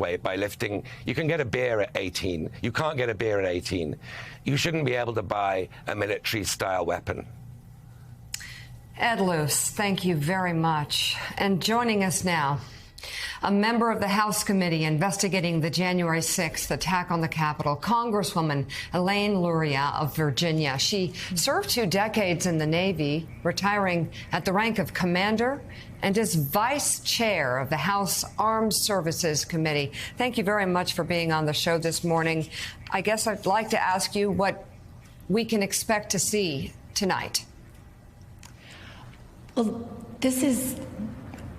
way by lifting. You can get a beer at 18. You can't get a beer at 18. You shouldn't be able to buy a military-style weapon. Ed Luce, thank you very much. And joining us now, a member of the House committee investigating the January 6th attack on the Capitol, Congresswoman Elaine Luria of Virginia. She served 2 decades in the Navy, retiring at the rank of commander, and is vice chair of the House Armed Services Committee. Thank you very much for being on the show this morning. I guess I'd like to ask you what we can expect to see tonight. Well, this is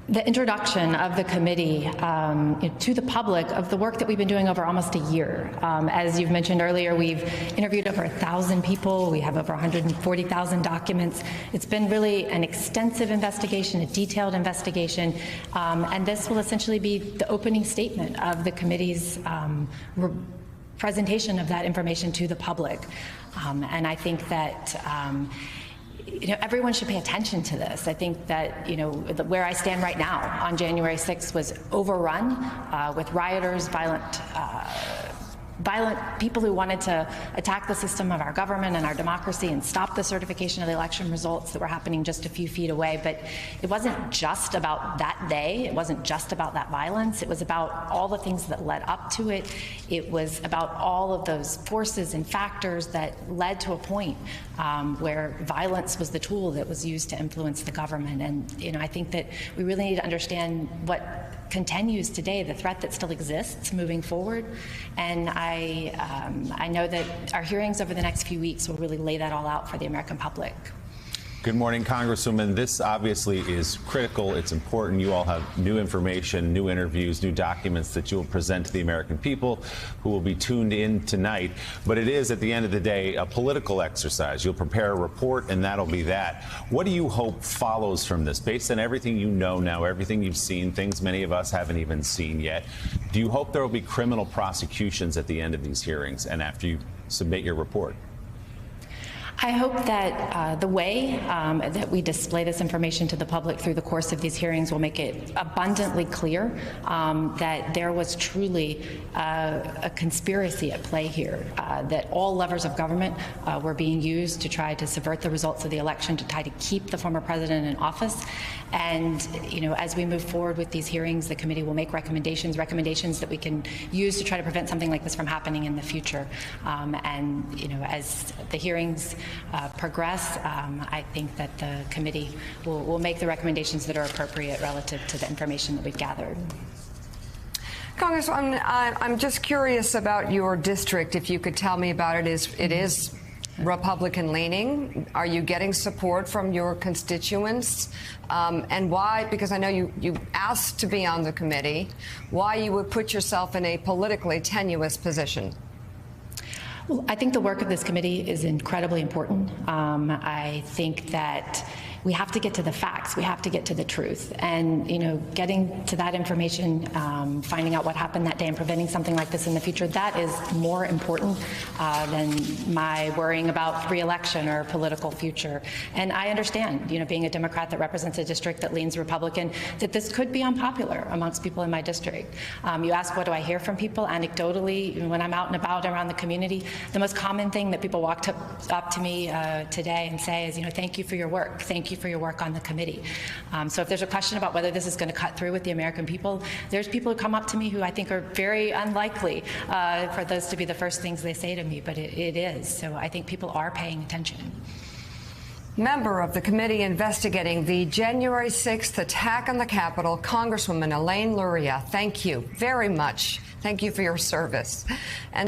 the introduction of the committee to the public of the work that we've been doing over almost a year. As you've mentioned earlier, we've interviewed over 1,000 people. We have over 140,000 documents. It's been really an extensive investigation, a detailed investigation, and this will essentially be the opening statement of the committee's presentation of that information to the public. And I think that everyone should pay attention to this. I think that, where I stand right now on January 6th was overrun with rioters, violent people who wanted to attack the system of our government and our democracy and stop the certification of the election results that were happening just a few feet away. But it wasn't just about that day. It wasn't just about that violence. It was about all the things that led up to it. It was about all of those forces and factors that led to a point where violence was the tool that was used to influence the government. And, I think that we really need to understand what continues today, the threat that still exists moving forward. And I know that our hearings over the next few weeks will really lay that all out for the American public. Good morning, Congresswoman. This obviously is critical. It's important. You all have new information, new interviews, new documents that you will present to the American people who will be tuned in tonight. But it is, at the end of the day, a political exercise. You'll prepare a report, and that'll be that. What do you hope follows from this? Based on everything you know now, everything you've seen, things many of us haven't even seen yet, do you hope there will be criminal prosecutions at the end of these hearings and after you submit your report? I hope that the way that we display this information to the public through the course of these hearings will make it abundantly clear that there was truly a conspiracy at play here, that all levers of government were being used to try to subvert the results of the election, to try to keep the former president in office. And, as we move forward with these hearings, the committee will make recommendations that we can use to try to prevent something like this from happening in the future. As the hearings progress, I think that the committee will make the recommendations that are appropriate relative to the information that we've gathered. Congresswoman, I'm just curious about your district. If you could tell me about it. It is Republican leaning. Are you getting support from your constituents? And why? Because I know you asked to be on the committee. Why you would put yourself in a politically tenuous position? Well, I think the work of this committee is incredibly important. I think that we have to get to the facts. We have to get to the truth. And, getting to that information, finding out what happened that day and preventing something like this in the future, that is more important than my worrying about re-election or political future. And I understand, being a Democrat that represents a district that leans Republican, that this could be unpopular amongst people in my district. You ask, what do I hear from people? Anecdotally, when I'm out and about around the community, the most common thing that people walk up to me today and say is, thank you for your work. Thank you for your work on the committee. So if there's a question about whether this is going to cut through with the American people, there's people who come up to me who I think are very unlikely for those to be the first things they say to me, but it is. So I think people are paying attention. Member of the committee investigating the January 6th attack on the Capitol, Congresswoman Elaine Luria, thank you very much. Thank you for your service. And